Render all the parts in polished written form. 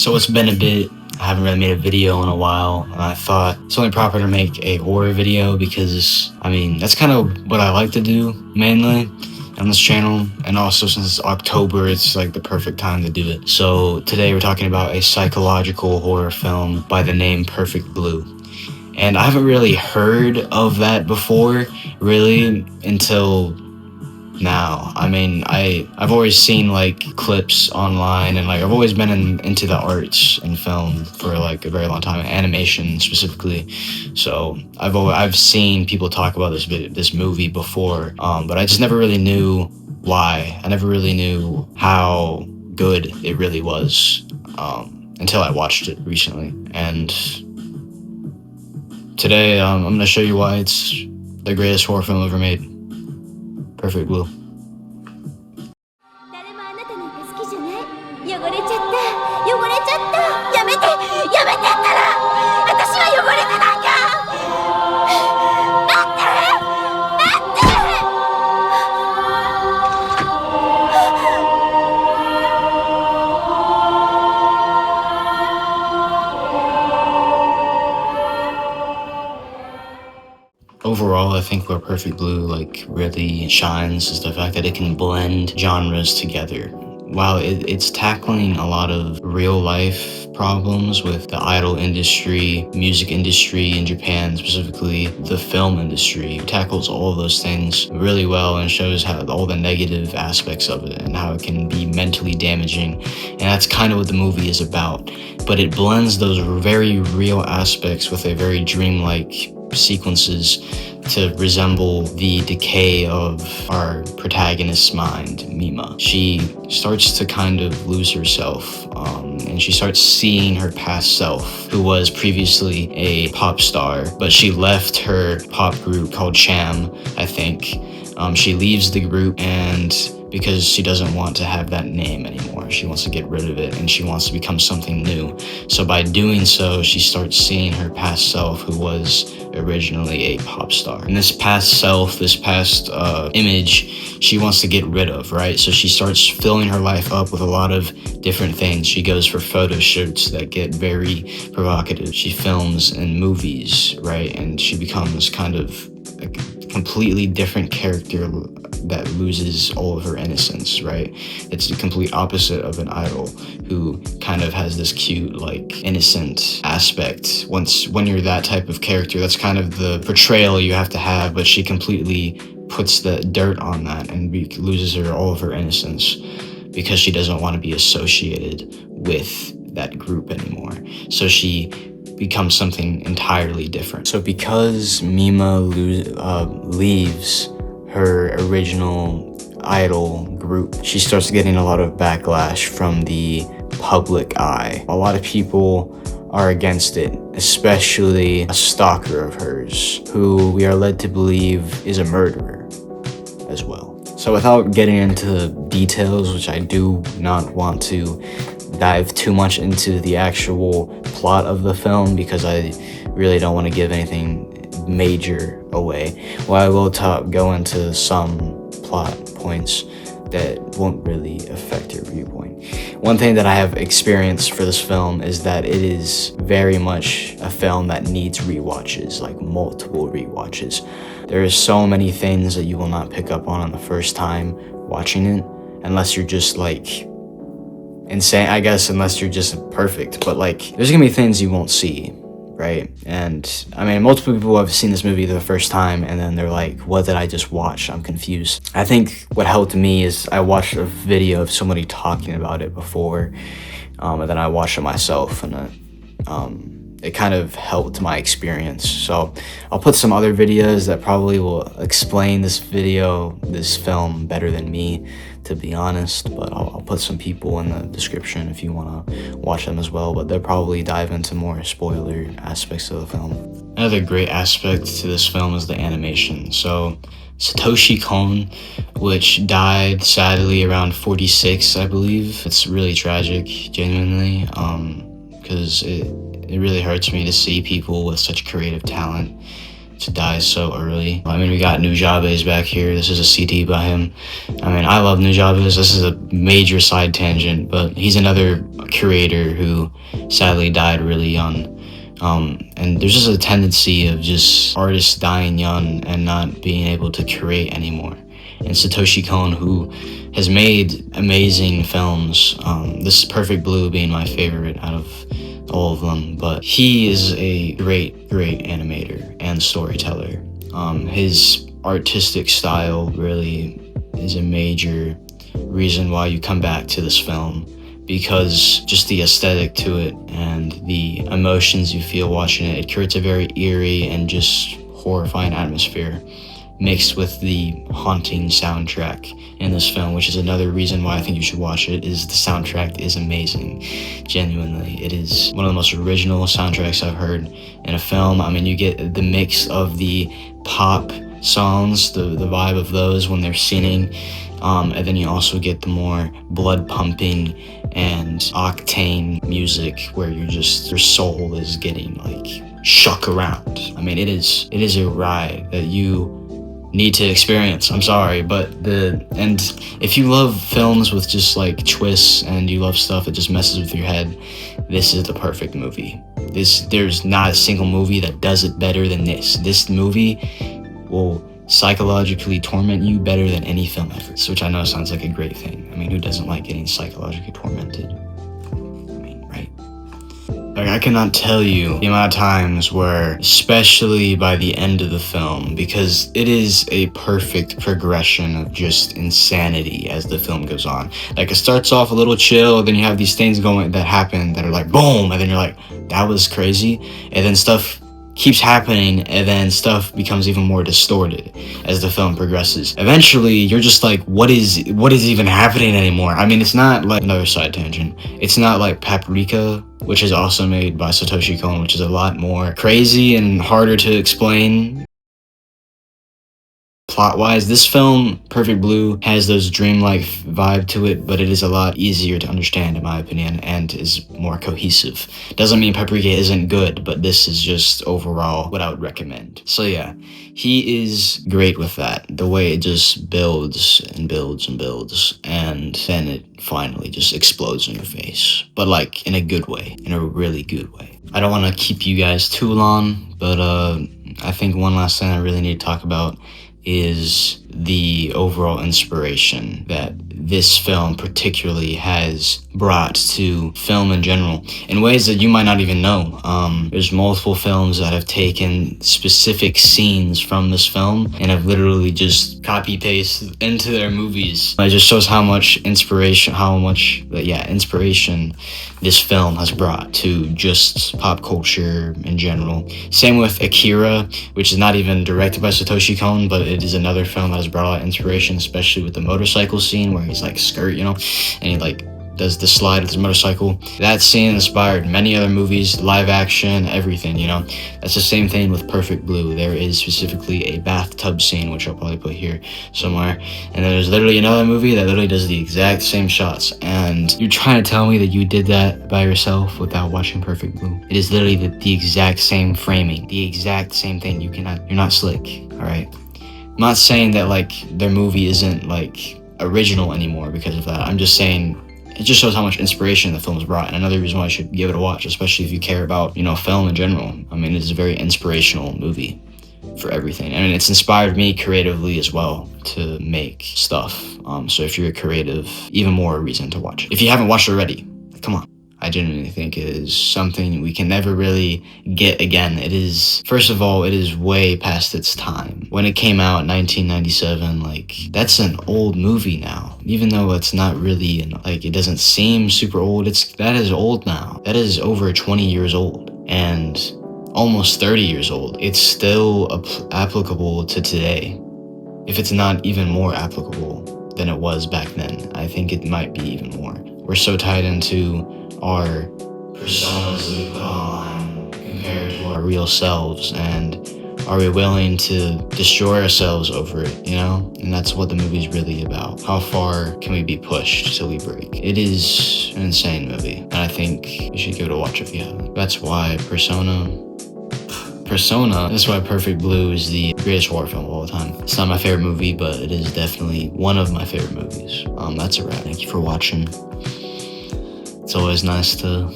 So it's been a bit. I haven't really made a video in a while, and I thought it's only proper to make a horror video because, that's kind of what I like to do mainly on this channel, and also since it's October, it's like the perfect time to do it. So today we're talking about a psychological horror film by the name Perfect Blue. And I haven't really heard of that before, really, until now. I've always seen like clips online, and like I've always been into the arts and film for like a very long time, animation specifically. So I've seen people talk about this movie before, but I just never really knew why. I never really knew how good it really was until I watched it recently. And today I'm gonna show you why it's the greatest horror film ever made. Perfect Blue. 誰もあなたなんか好きじゃない。汚れちゃった。汚れちゃった。やめて。やめてったら。私は汚れてないか。待って。待って。 Overall, I think where Perfect Blue like really shines is the fact that it can blend genres together. While it's tackling a lot of real life problems with the idol industry, music industry in Japan, specifically the film industry, it tackles all of those things really well and shows how all the negative aspects of it and how it can be mentally damaging. And that's kind of what the movie is about. But it blends those very real aspects with a very dreamlike sequences to resemble the decay of our protagonist's mind, Mima. She starts to kind of lose herself, and she starts seeing her past self, who was previously a pop star, but she left her pop group called Cham, I think. She leaves the group, and because she doesn't want to have that name anymore. She wants to get rid of it, and she wants to become something new. So by doing so, she starts seeing her past self, who was originally a pop star. And this past self, this past image, she wants to get rid of, right? So she starts filling her life up with a lot of different things. She goes for photo shoots that get very provocative. She films in movies, right? And she becomes kind of a completely different character that loses all of her innocence, right? It's the complete opposite of an idol who kind of has this cute, like, innocent aspect. When you're that type of character, that's kind of the portrayal you have to have, but she completely puts the dirt on that and loses all of her innocence because she doesn't want to be associated with that group anymore. So she becomes something entirely different. So because Mima leaves her original idol group, she starts getting a lot of backlash from the public eye. A lot of people are against it, especially a stalker of hers, who we are led to believe is a murderer as well. So without getting into details, which I do not want to dive too much into the actual plot of the film because I really don't want to give anything major away. Well, I will go into some plot points that won't really affect your viewpoint. One thing that I have experienced for this film is that it is very much a film that needs rewatches, like multiple rewatches. There are so many things that you will not pick up on the first time watching it, unless you're just like insane, I guess, unless you're just perfect. But like, there's gonna be things you won't see, right? And multiple people have seen this movie the first time and then they're like, what did I just watch? I'm confused. I think what helped me is I watched a video of somebody talking about it before, and then I watched it myself, and it kind of helped my experience. So I'll put some other videos that probably will explain this film better than me, to be honest, but I'll put some people in the description if you want to watch them as well, but they'll probably dive into more spoiler aspects of the film. Another great aspect to this film is the animation. So Satoshi Kon, which died sadly around 46, I believe. It's really tragic, genuinely, because it really hurts me to see people with such creative talent to die so early. I mean, we got Nujabes back here. This is a CD by him. I mean, I love Nujabes. This is a major side tangent, but he's another curator who sadly died really young. And there's just a tendency of just artists dying young and not being able to curate anymore. And Satoshi Kon, who has made amazing films, this is Perfect Blue being my favorite out of all of them, but he is a great animator and storyteller. His artistic style really is a major reason why you come back to this film, because just the aesthetic to it and the emotions you feel watching it, it creates a very eerie and just horrifying atmosphere, mixed with the haunting soundtrack in this film, which is another reason why I think you should watch it. Is the soundtrack is amazing. Genuinely, it is one of the most original soundtracks I've heard in a film. I mean, you get the mix of the pop songs, the vibe of those when they're singing, and then you also get the more blood pumping and octane music where your soul is getting like shook around. I mean, it is a ride that you need to experience. I'm sorry, but and if you love films with just like twists and you love stuff that just messes with your head, this is the perfect movie. There's not a single movie that does it better than this. This movie will psychologically torment you better than any film ever, which I know sounds like a great thing. I mean, who doesn't like getting psychologically tormented? I mean, right? Like, I cannot tell you the amount of times where, especially by the end of the film, because it is a perfect progression of just insanity as the film goes on. Like, it starts off a little chill, then you have these things going that happen that are like boom, and then you're like, that was crazy, and then stuff keeps happening, and then stuff becomes even more distorted as the film progresses. Eventually, you're just like, what is even happening anymore? I mean, it's not like, another side tangent, it's not like Paprika, which is also made by Satoshi Kon, which is a lot more crazy and harder to explain plot-wise. This film, Perfect Blue, has those dreamlike vibe to it, but it is a lot easier to understand, in my opinion, and is more cohesive. Doesn't mean Paprika isn't good, but this is just overall what I would recommend. So yeah, he is great with that. The way it just builds and builds and builds, and then it finally just explodes in your face. But like, in a good way, in a really good way. I don't want to keep you guys too long, but I think one last thing I really need to talk about is the overall inspiration that this film particularly has brought to film in general in ways that you might not even know. There's multiple films that have taken specific scenes from this film and have literally just copy paste into their movies. It just shows how much inspiration this film has brought to just pop culture in general. Same with Akira, which is not even directed by Satoshi Kon, but it is another film that has brought a lot of inspiration, especially with the motorcycle scene where he's like skirt, and he like does the slide with his motorcycle. That scene inspired many other movies, live action, everything, That's the same thing with Perfect Blue. There is specifically a bathtub scene, which I'll probably put here somewhere. And there's literally another movie that literally does the exact same shots. And you're trying to tell me that you did that by yourself without watching Perfect Blue? It is literally the exact same framing, the exact same thing. You're not slick, all right? I'm not saying that like their movie isn't like original anymore because of that. I'm just saying it just shows how much inspiration the film's brought, and another reason why you should give it a watch, especially if you care about, film in general. I mean, it's a very inspirational movie for everything. I mean, it's inspired me creatively as well to make stuff. So if you're a creative, even more reason to watch it. If you haven't watched it already, come on. I genuinely think it is something we can never really get again. It is, first of all, it is way past its time. When it came out in 1997, like, that's an old movie now. Even though it's not really, it doesn't seem super old, that is old now. That is over 20 years old and almost 30 years old. It's still applicable to today. If it's not even more applicable than it was back then, I think it might be even more. We're so tied into our personas that we put online compared to our real selves, and are we willing to destroy ourselves over it, And that's what the movie's really about. How far can we be pushed till we break? It is an insane movie, and I think you should give it a watch if you haven't. That's why Persona persona. That's why Perfect Blue is the greatest horror film of all time. It's not my favorite movie, but it is definitely one of my favorite movies. That's a wrap. Thank you for watching. It's always nice to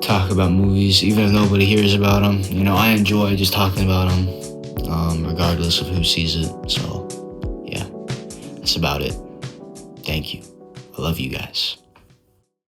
talk about movies, even if nobody hears about them. You know, I enjoy just talking about them, regardless of who sees it. So, yeah, that's about it. Thank you. I love you guys.